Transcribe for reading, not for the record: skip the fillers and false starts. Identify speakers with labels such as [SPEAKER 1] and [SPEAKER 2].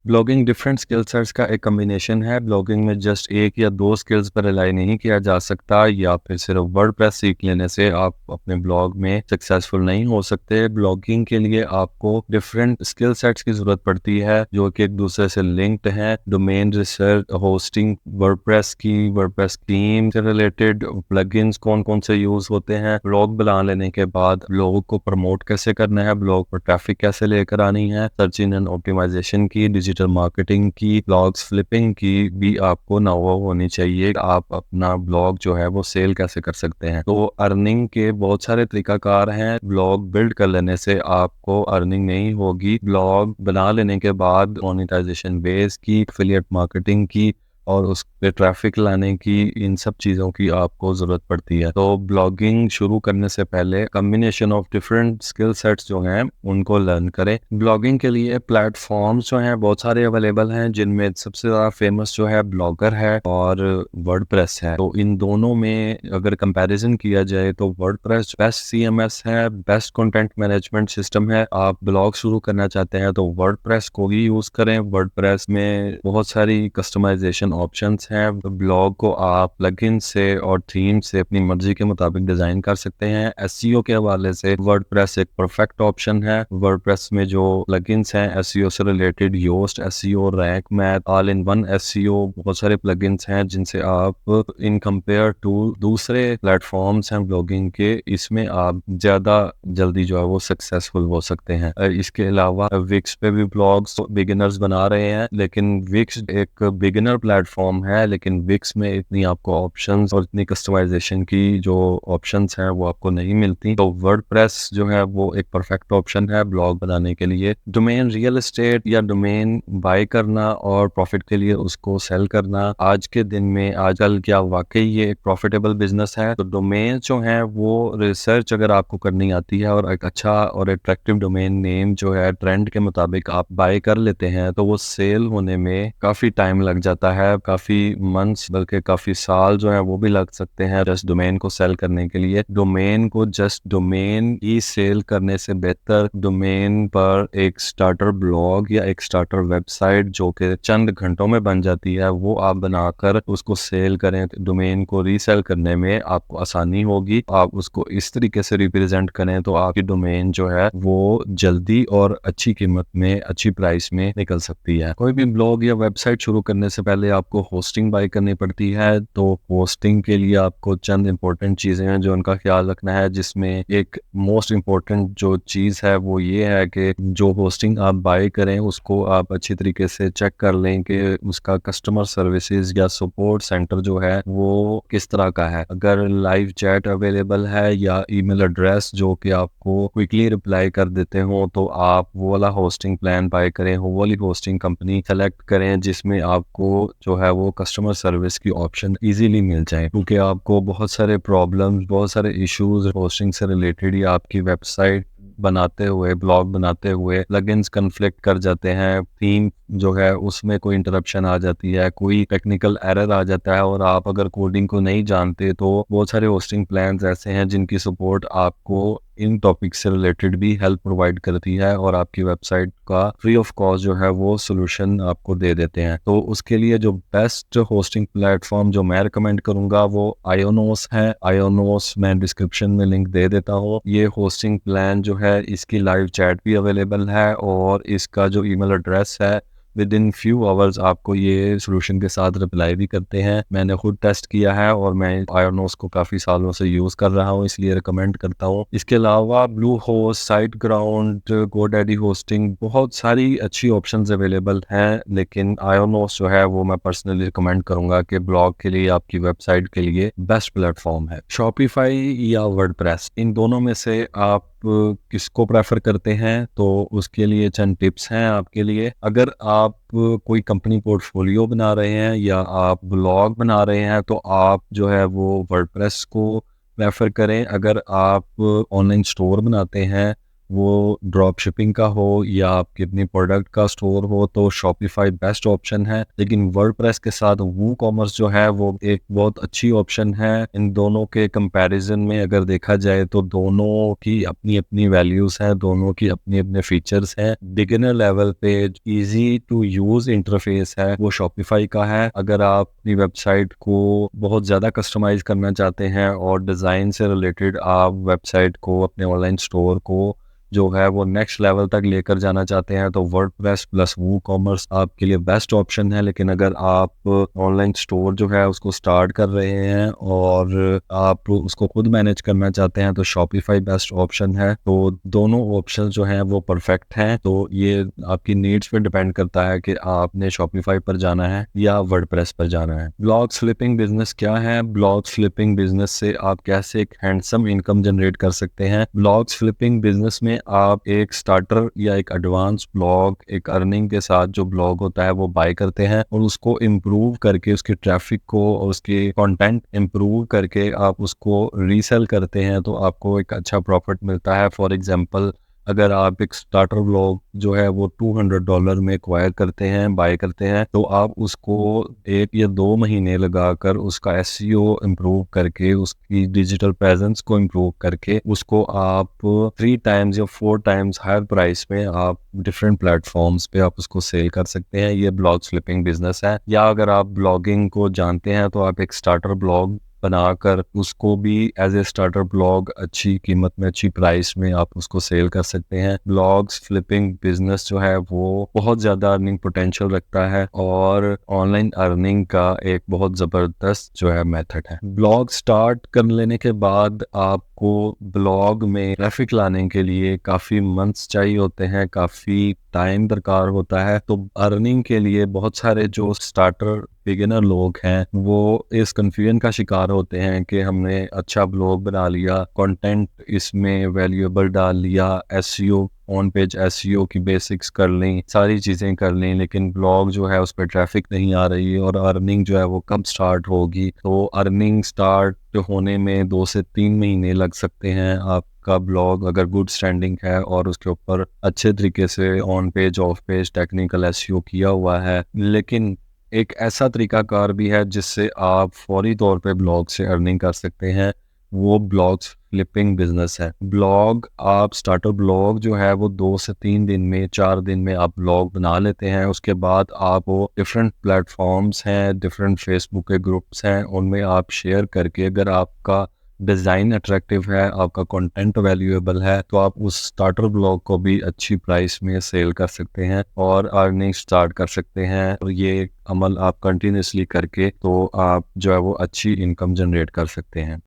[SPEAKER 1] Blogging different skill sets का एक combination है। ब्लॉगिंग में जस्ट एक या दो स्किल्स पर रिलाई नहीं किया जा सकता, या फिर सिर्फ वर्डप्रेस सीख लेने से आप अपने ब्लॉग में सक्सेसफुल नहीं हो सकते। ब्लॉगिंग के लिए आपको डिफरेंट स्किल सेट्स की ज़रूरत पड़ती है जो कि एक दूसरे से लिंक्ड हैं। Domain research, hosting, WordPress theme से रिलेटेड प्लगइन्स कौन कौन से यूज़ होते हैं, ब्लॉग बना लेने के बाद ब्लॉग को प्रमोट कैसे करना है, ब्लॉग पर ट्रैफिक कैसे लेकर आनी है, सर्च इंजन ऑप्टिमाइजेशन की, डिजिटल मार्केटिंग की, ब्लॉग्स फ्लिपिंग की भी आपको नॉलेज होनी चाहिए। आप अपना ब्लॉग जो है वो सेल कैसे कर सकते हैं। तो अर्निंग के बहुत सारे तरीकाकार हैं। ब्लॉग बिल्ड कर लेने से आपको अर्निंग नहीं होगी, ब्लॉग बना लेने के बाद मोनेटाइजेशन बेस की, एफिलिएट मार्केटिंग की और उस पे ट्रैफिक लाने की, इन सब चीज़ों की आपको ज़रूरत पड़ती है। तो ब्लॉगिंग शुरू करने से पहले combination of different skill sets जो हैं उनको लर्न करें। ब्लॉगिंग के लिए प्लेटफॉर्म्स जो हैं बहुत सारे अवेलेबल हैं, जिनमें सबसे ज़्यादा फेमस जो है ब्लॉगर है और वर्डप्रेस है। तो इन दोनों में अगर कंपैरिजन किया जाए तो वर्डप्रेस बेस्ट सीएमएस है, बेस्ट कंटेंट मैनेजमेंट सिस्टम है। आप ब्लॉग शुरू करना चाहते हैं तो वर्डप्रेस को ही यूज़ करें। वर्डप्रेस में बहुत सारी कस्टमाइजेशन ऑप्शंस हैं। ब्लॉग को आप प्लगइन से और थीम से अपनी मर्जी के मुताबिक डिज़ाइन कर सकते हैं। एसईओ के हवाले से वर्डप्रेस एक परफेक्ट ऑप्शन है। वर्डप्रेस में जो प्लगइन्स हैं एसईओ से related, Yoast SEO, rank math, all in one SEO, बहुत सारे प्लगइन्स हैं जिनसे आप इन कंपेयर टू दूसरे प्लेटफॉर्म्स हैं ब्लॉगिंग के, इसमें आप ज़्यादा जल्दी जो है वो सक्सेसफुल हो सकते हैं। इसके अलावा विक्स पे भी ब्लॉग्स बिगिनर्स बना रहे हैं, लेकिन विक्स एक बिगिनर प्लेटफॉर्म है, लेकिन विक्स में इतनी आपको ऑप्शंस और इतनी कस्टमाइजेशन की जो ऑप्शंस हैं वो आपको नहीं मिलती। तो वर्डप्रेस जो है वो एक परफेक्ट ऑप्शन है ब्लॉग बनाने के लिए। डोमेन रियल एस्टेट या डोमेन बाय करना और प्रॉफिट के लिए उसको सेल करना आज के दिन में, आजकल क्या वाकई ये एक प्रॉफिटेबल बिजनेस है। तो डोमेन जो है वो रिसर्च अगर आपको करनी आती है और एक अच्छा और अट्रैक्टिव डोमेन नेम जो है ट्रेंड के मुताबिक आप बाय कर लेते हैं तो वो सेल होने में काफ़ी टाइम लग जाता है, काफ़ी मंथ्स बल्कि काफ़ी साल जो है वो भी लग सकते हैं जस्ट डोमेन को सेल करने के लिए। डोमेन को जस्ट डोमेन ही सेल करने से बेहतर डोमेन पर एक स्टार्टर ब्लॉग या एक स्टार्टर वेबसाइट जो कि चंद घंटों में बन जाती है वो आप बनाकर उसको सेल करें। डोमेन को रीसेल करने में आपको आसानी होगी। आप उसको इस तरीके से रिप्रेजेंट करें तो आपकी डोमेन जो है वो जल्दी और अच्छी कीमत में, अच्छी प्राइस में निकल सकती है। कोई भी ब्लॉग या वेबसाइट शुरू करने से पहले आपको होस्टिंग बाय करनी पड़ती है। तो होस्टिंग के लिए आपको चंद इंपॉर्टेंट चीज़ें हैं जो उनका ख्याल रखना है, जिसमें एक मोस्ट इम्पोर्टेंट जो चीज़ है वो ये है कि जो होस्टिंग आप बाय करें उसको आप अच्छी तरीके से चेक कर लें कि उसका कस्टमर सर्विसेज या सपोर्ट सेंटर जो है वो किस तरह का है। अगर लाइव चैट अवेलेबल है या ईमेल एड्रेस जो कि आपको क्विकली रिप्लाई कर देते हो तो आप वो वाला होस्टिंग प्लान बाय करें, वो वाली होस्टिंग कंपनी सेलेक्ट करें जिसमें आपको जो है वो कस्टमर सर्विस की ऑप्शन इजीली मिल जाए। क्योंकि आपको बहुत सारे प्रॉब्लम्स, बहुत सारे इश्यूज होस्टिंग से रिलेटेड या आपकी वेबसाइट बनाते हुए, ब्लॉग बनाते हुए प्लगइन्स कन्फ्लिक्ट कर जाते हैं, थीम जो है उसमें कोई इंटरप्शन आ जाती है, कोई टेक्निकल एरर आ जाता है और आप अगर कोडिंग को नहीं जानते तो बहुत सारे होस्टिंग प्लान्स ऐसे हैं जिनकी सपोर्ट आपको इन टॉपिक से रिलेटेड भी हेल्प प्रोवाइड करती है और आपकी वेबसाइट का फ्री ऑफ कॉस्ट जो है वो सोल्यूशन आपको दे देते हैं। तो उसके लिए जो बेस्ट होस्टिंग प्लेटफॉर्म जो मैं रिकमेंड करूंगा वो आयोनोस है। आयोनोस मैं डिस्क्रिप्शन में लिंक दे देता हूँ। ये होस्टिंग प्लान जो है इसकी लाइव चैट भी अवेलेबल है और इसका जो ईमेल एड्रेस है विद इन फ्यू आवर्स आपको ये सोल्यूशन के साथ रिप्लाई भी करते हैं। मैंने खुद टेस्ट किया है और मैं आयोनोस को काफ़ी सालों से यूज़ कर रहा हूँ, इसलिए रिकमेंड करता हूँ। इसके अलावा blue host, site ground, GoDaddy hosting, बहुत सारी अच्छी ऑप्शंस अवेलेबल हैं, लेकिन आयोनोस जो है वो मैं पर्सनली रिकमेंड करूँगा कि ब्लॉग के लिए, आपकी वेबसाइट के लिए बेस्ट प्लेटफॉर्म है। शॉपिफाई या वर्डप्रेस, इन दोनों में से आप किसको प्रेफर करते हैं? तो उसके लिए चंद टिप्स हैं आपके लिए। अगर आप कोई कंपनी पोर्टफोलियो बना रहे हैं या आप ब्लॉग बना रहे हैं तो आप जो है वो वर्डप्रेस को प्रेफर करें। अगर आप ऑनलाइन स्टोर बनाते हैं वो ड्रॉप शिपिंग का हो या आपकी अपनी प्रोडक्ट का स्टोर हो, तो शॉपिफाई बेस्ट ऑप्शन है। लेकिन वर्डप्रेस के साथ वू कॉमर्स जो है वो एक बहुत अच्छी ऑप्शन है। इन दोनों के कंपैरिजन में अगर देखा जाए तो दोनों की अपनी अपनी वैल्यूज हैं, दोनों की अपने अपने फीचर्स हैं। बिगिनर लेवल पे इजी टू यूज इंटरफेस है वो शॉपिफाई का है। अगर आप अपनी वेबसाइट को बहुत ज़्यादा कस्टमाइज करना चाहते हैं और डिज़ाइन से रिलेटेड आप वेबसाइट को, अपने ऑनलाइन स्टोर को जो है वो नेक्स्ट लेवल तक लेकर जाना चाहते हैं, तो वर्डप्रेस प्लस वू कॉमर्स आपके लिए बेस्ट ऑप्शन है। लेकिन अगर आप ऑनलाइन स्टोर जो है उसको स्टार्ट कर रहे हैं और आप उसको खुद मैनेज करना चाहते हैं, तो शॉपिफाई बेस्ट ऑप्शन है। तो दोनों ऑप्शन जो हैं वो परफेक्ट हैं। तो ये आपकी नीड्स पे डिपेंड करता है कि आपने शॉपिफाई पर जाना है या वर्डप्रेस पर जाना है। ब्लॉग फ्लिपिंग बिजनेस क्या है? ब्लॉग फ्लिपिंग बिजनेस से आप कैसे एक हैंडसम इनकम जनरेट कर सकते हैं? ब्लॉग फ्लिपिंग बिजनेस में आप एक स्टार्टर या एक एडवांस ब्लॉग, एक अर्निंग के साथ जो ब्लॉग होता है वो बाय करते हैं और उसको इम्प्रूव करके, उसके ट्रैफिक को और उसके कंटेंट इम्प्रूव करके आप उसको रीसेल करते हैं, तो आपको एक अच्छा प्रॉफिट मिलता है। फॉर एग्जांपल, अगर आप एक स्टार्टर ब्लॉग जो है वो $200 में एक्वायर करते हैं, बाय करते हैं, तो आप उसको 1 या 2 महीने लगाकर उसका एसईओ इम्प्रूव करके, उसकी डिजिटल प्रेजेंस को इम्प्रूव करके उसको आप 3 टाइम्स या 4 टाइम्स हायर प्राइस में आप डिफरेंट प्लेटफॉर्म्स पे आप उसको सेल कर सकते हैं। ये ब्लॉग फ्लिपिंग बिजनेस है। या अगर आप ब्लॉगिंग को जानते हैं तो आप एक स्टार्टर ब्लॉग बनाकर उसको भी एज ए स्टार्टर ब्लॉग अच्छी कीमत में, अच्छी प्राइस में आप उसको सेल कर सकते हैं। ब्लॉग्स फ्लिपिंग बिजनेस जो है वो बहुत ज़्यादा अर्निंग पोटेंशियल रखता है और ऑनलाइन अर्निंग का एक बहुत ज़बरदस्त जो है मेथड है। ब्लॉग स्टार्ट कर लेने के बाद आपको ब्लॉग में ट्रैफिक लाने के लिए काफ़ी मंथ्स चाहिए होते हैं, काफ़ी टाइम दरकार होता है। तो अर्निंग के लिए बहुत सारे जो स्टार्टर बिगिनर लोग हैं वो इस कंफ्यूजन का शिकार होते हैं कि हमने अच्छा ब्लॉग बना लिया, कंटेंट इसमें वैल्यूएबल डाल लिया, एसईओ, ऑन पेज एसईओ की बेसिक्स कर ली, सारी चीज़ें कर ली, लेकिन ब्लॉग जो है उस पर ट्रैफिक नहीं आ रही और अर्निंग जो है वो कब स्टार्ट होगी? तो अर्निंग स्टार्ट होने में 2 से 3 महीने लग सकते हैं। आपका ब्लॉग अगर गुड स्टैंडिंग है और उसके ऊपर अच्छे तरीके से on page, of page, technical SEO किया हुआ है। लेकिन एक ऐसा तरीकाकार भी है जिससे आप फौरी तौर पे ब्लॉग से अर्निंग कर सकते हैं, वो ब्लॉग्स फ्लिपिंग बिजनेस है। ब्लॉग, आप स्टार्टर ब्लॉग जो है वो 2 से 3 दिन में, 4 दिन में आप ब्लॉग बना लेते हैं। उसके बाद आप वो डिफरेंट प्लेटफॉर्म्स हैं, डिफरेंट फेसबुक के ग्रुप्स हैं, उनमें आप शेयर करके, अगर आपका डिज़ाइन अट्रैक्टिव है, आपका कंटेंट वैल्यूएबल है, तो आप उस स्टार्टर ब्लॉग को भी अच्छी प्राइस में सेल कर सकते हैं और अर्निंग स्टार्ट कर सकते हैं। और ये अमल आप कंटिन्यूसली करके तो आप जो है वो अच्छी इनकम जनरेट कर सकते हैं।